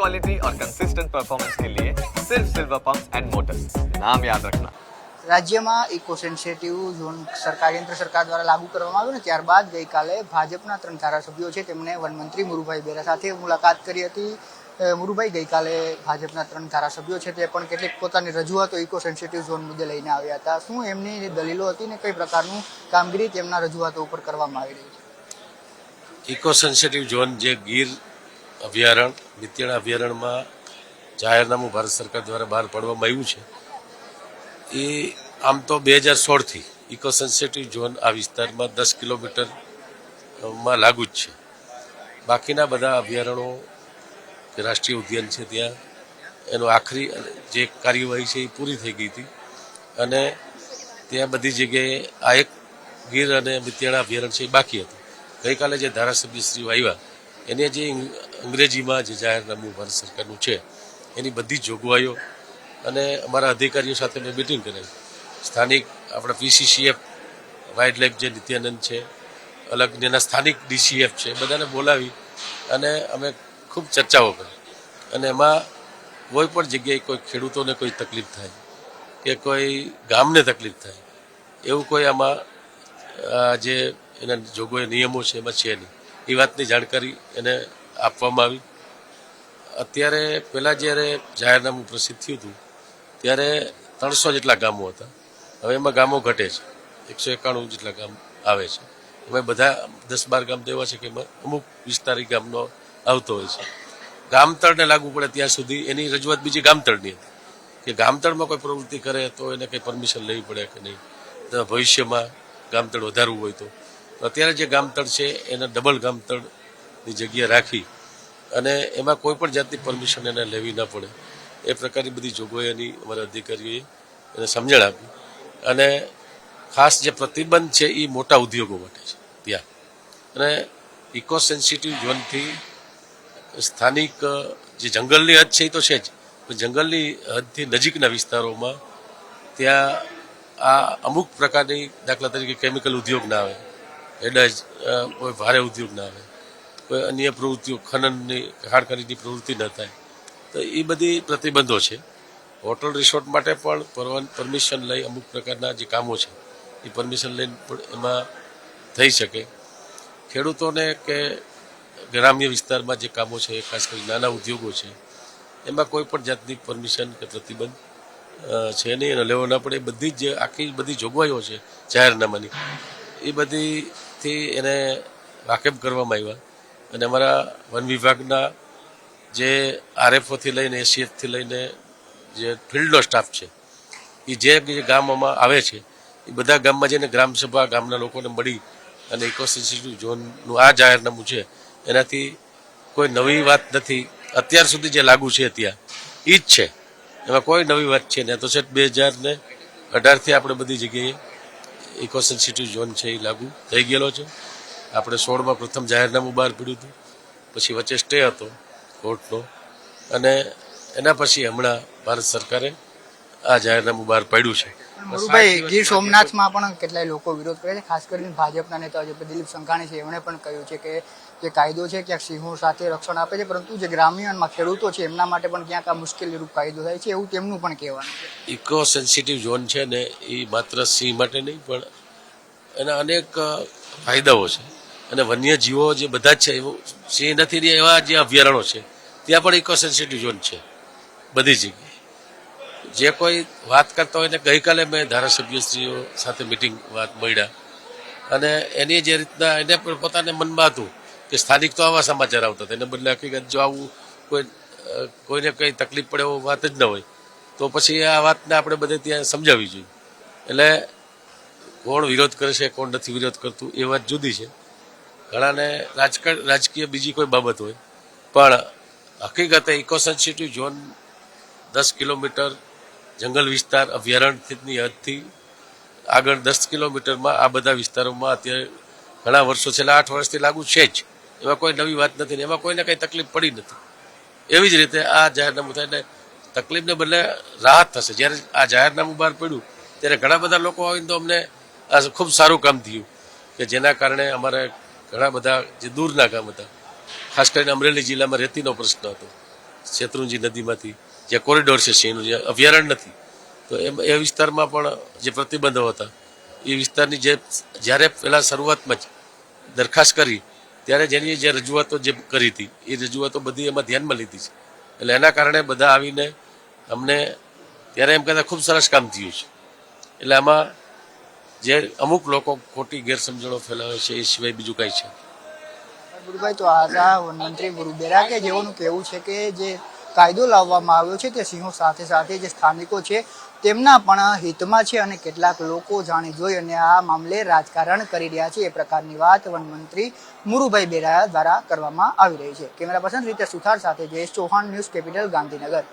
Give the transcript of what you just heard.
Quality और consistent performance के लिए सिर्फ सिल्वर पंप्स एंड मोटर्स, नाम याद रखना। રાજ્યમાં ઇકો સેન્સિટિવ ઝોન કેન્દ્ર સરકાર દ્વારા લાગુ કરવામાં આવ્યો ને ત્યારબાદ ગઈકાલે ભાજપના 3 ધારાસભ્યો છે તેમણે વનમંત્રી મુરુભાઈ બેરા સાથે મુલાકાત કરી હતી. મુરુભાઈ ગઈકાલે ભાજપના 3 ધારાસભ્યો છે તે પણ કેટલીક પોતાની રજૂઆતો ઇકો સેન્સિટિવ ઝોન મુદ્દે લઈને આવ્યા હતા. શું એમની દલીલો હતી ને કઈ પ્રકારનું કામગીરી તેમના રજૂઆતો ઉપર કરવામાં આવી રહી છે? ઇકો સેન્સિટિવ ઝોન જે ગીર અભયારણ્ય મિત્યાળા અભયારણ્યમાં જાહેરનામું ભારત સરકાર દ્વારા બહાર પાડવામાં આવ્યું છે એ આમ તો 2016થી ઇકો સેન્સિટિવ ઝોન આ વિસ્તારમાં 10 કિલોમીટરમાં લાગુ જ છે. બાકીના બધા અભયારણ્યો કે રાષ્ટ્રીય ઉદ્યાન છે ત્યાં એનો આખરી જે કાર્યવાહી છે એ પૂરી થઈ ગઈ હતી અને ત્યાં બધી જગ્યાએ આ એક ગીર અને મિત્યાળા અભયારણ્ય છે એ બાકી હતું. ગઈકાલે જે ધારાસભ્યશ્રીઓ આવ્યા એને જે અંગ્રેજીમાં જે જાહેરનામું ભારત સરકારનું છે એની બધી જોગવાઈઓ અને અમારા અધિકારીઓ સાથે મેં મિટિંગ કરાવી. સ્થાનિક આપણા પીસીસીએફ વાઇલ્ડ લાઈફ જે નિત્યાનંદ છે, અલગ એના સ્થાનિક ડીસીએફ છે, બધાને બોલાવી અને અમે ખૂબ ચર્ચાઓ કરી અને એમાં કોઈ પણ જગ્યાએ કોઈ ખેડૂતોને કોઈ તકલીફ થાય કે કોઈ ગામને તકલીફ થાય એવું કોઈ આમાં જે એના જોગવાઈ નિયમો છે એમાં છે નહીં. એ વાતની જાણકારી એને આપવામાં આવી. અત્યારે પહેલાં જ્યારે જાહેરનામું પ્રસિદ્ધ થયું હતું ત્યારે 300 જેટલા ગામો હતા. હવે એમાં ગામો ઘટે છે, 191 જેટલા ગામ આવે છે. એમાં બધા 10-12 ગામ તો એવા છે કે એમાં અમુક વિસ્તારી ગામનો આવતો હોય છે. ગામતળને લાગુ પડે ત્યાં સુધી એની રજૂઆત બીજી ગામતળની હતી કે ગામતળમાં કોઈ પ્રવૃત્તિ કરે તો એને કંઈ પરમિશન લેવી પડે કે નહીં, ભવિષ્યમાં ગામતળ વધારવું હોય તો. અત્યારે જે ગામતળ છે એને ડબલ ગામતળની જગ્યા રાખી અને એમાં કોઈ પણ જાતની પરમિશન એને લેવી ન પડે એ પ્રકારની બધી જોગવાઈઓની અમારા અધિકારીઓએ એને સમજણ આપી. અને ખાસ જે પ્રતિબંધ છે એ મોટા ઉદ્યોગો માટે છે ત્યાં. અને ઇકો સેન્સિટિવ ઝોનથી સ્થાનિક જે જંગલની હદ છે એ તો છે જ, પણ જંગલની હદથી નજીકના વિસ્તારોમાં ત્યાં આ અમુક પ્રકારની દાખલા તરીકે કેમિકલ ઉદ્યોગ ના આવે, એડાજ કોઈ ભારે ઉદ્યોગ ના આવે, કોઈ અન્ય પ્રવૃત્તિઓ ખનનની ખાણકારીની પ્રવૃત્તિ ન થાય, તો એ બધી પ્રતિબંધો છે. હોટલ રિસોર્ટ માટે પણ પરમિશન લઈ અમુક પ્રકારના જે કામો છે એ પરમિશન લઈને પણ એમાં થઈ શકે. ખેડૂતોને કે ગ્રામ્ય વિસ્તારમાં જે કામો છે ખાસ કરી નાના ઉદ્યોગો છે એમાં કોઈ પણ જાતની પરમિશન કે પ્રતિબંધ છે નહીં, એને લેવો ના પડે. બધી જ આખી બધી જોગવાઈઓ છે જાહેરનામાની એ બધીથી એને વાકેફ કરવામાં આવ્યા. અને અમારા વન વિભાગના જે આરએફઓથી લઈને એસીએફથી લઈને જે ફિલ્ડનો સ્ટાફ છે એ જે ગામોમાં આવે છે એ બધા ગામમાં જઈને ગ્રામસભા ગામના લોકોને મળી અને ઇકો સેન્સિટિવ ઝોનનું આ જાહેરનામું છે એનાથી કોઈ નવી વાત નથી. અત્યાર સુધી જે લાગુ છે ત્યાં એ જ છે, એમાં કોઈ નવી વાત છે ને. તો છે 2018થી આપણે બધી જગ્યાએ ઇકો સેન્સિટિવ ઝોન છે એ લાગુ થઈ ગયેલો છે. આપણે 16માં પ્રથમ જાહેરનામું બહાર પડ્યું હતું, પછી વચ્ચે સ્ટે હતો કોર્ટનો અને એના પછી હમણાં ભારત સરકારે આ જાહેરનામું બહાર પાડ્યું છે. મુરુભાઈ, ગીર સોમનાથમાં પણ કેટલાય લોકો વિરોધ કરે છે, ખાસ કરીને ભાજપના નેતા જે દિલીપ સંઘાણી છે એમણે પણ કહ્યું છે કે જે કાયદો છે ક્યાંક સિંહો સાથે રક્ષણ આપે છે, પરંતુ જે ગ્રામ્યમાં ખેડૂતો છે એમના માટે પણ ક્યાંક આ મુશ્કેલીરૂપ કાયદો થાય છે એવું તેમનું પણ કહેવાનું છે. ઇકો સેન્સિટિવ ઝોન છે ને એ માત્ર સિંહ માટે નહીં પણ એના અનેક ફાયદાઓ છે. અને વન્યજીવો જે બધા જ છે એવું સિંહ નથી એવા જે અભયારણ્યો છે ત્યાં પણ ઇકો સેન્સિટિવ ઝોન છે બધી જગ્યાએ. જે કોઈ વાત કરતા હોય ને ગઈકાલે મેં ધારાસભ્યશ્રીઓ સાથે મિટિંગ વાત મળ્યા અને એની જે રીતના એને પણ પોતાને મનમાં હતું કે સ્થાનિક તો આવા સમાચાર આવતા હતા, એને બદલે હકીકત જો આવું કોઈને કંઈ તકલીફ પડે એવો વાત જ ન હોય તો પછી આ વાતને આપણે બધે ત્યાં સમજાવવી જોઈએ. એટલે કોણ વિરોધ કરે છે કોણ નથી વિરોધ કરતું એ વાત જુદી છે. ઘણાને રાજકીય બીજી કોઈ બાબત હોય પણ હકીકતે ઇકો સેન્સિટિવ ઝોન 10 કિલોમીટર જંગલ વિસ્તાર અભયારણ્યની હદથી આગળ 10 કિલોમીટરમાં આ બધા વિસ્તારોમાં અત્યારે ઘણા વર્ષો છેલ્લા 8 વર્ષથી લાગુ છે જ. એમાં કોઈ નવી વાત નથી ને એમાં કોઈને કંઈ તકલીફ પડી નથી. એવી જ રીતે આ જાહેરનામું થાય એટલે તકલીફને બદલે રાહત થશે. જ્યારે આ જાહેરનામું બહાર પડ્યું ત્યારે ઘણા બધા લોકો આવીને તો અમને આ ખૂબ સારું કામ થયું કે જેના કારણે અમારે ઘણા બધા જે દૂરના ગામ હતા, ખાસ કરીને અમરેલી જિલ્લામાં રેતીનો પ્રશ્ન હતો શેત્રુંજી નદીમાંથી જે કોરિડોર છે સિંહનું, જે અભયારણ્ય નથી, તો એ વિસ્તારમાં પણ જે પ્રતિબંધો હતા એ વિસ્તારની જે જ્યારે પહેલાં શરૂઆતમાં જ દરખાસ્ત કરી ત્યારે જેની જે રજૂઆતો જે કરી હતી એ રજૂઆતો બધી એમાં ધ્યાનમાં લીધી છે. એટલે એના કારણે બધા આવીને અમને ત્યારે એમ કહેતા ખૂબ સરસ કામ થયું છે. એટલે આમાં જે અમુક લોકો ખોટી ગેરસમજણો ફેલાવે છે એ સિવાય બીજું કાંઈ છે. ગુરુભાઈ, તો આજા વનમંત્રી મુરુ બેરા કે જેઓનું કહેવું છે કે જે કાયદો લાવવામાં આવ્યો છે તે સિંહો સાથે સાથે જે સ્થાનિકો છે તેમના પણ હિતમાં છે અને કેટલાક લોકો જાણી જોઈ અને આ મામલે રાજકારણ કરી રહ્યા છે એ પ્રકારની વાત વનમંત્રી મુરુભાઈ બેરા દ્વારા કરવામાં આવી રહી છે. કેમેરા પર્સન રીતે સુથાર સાથે જયેશ ચૌહાણ, ન્યૂઝ કેપિટલ, ગાંધીનગર.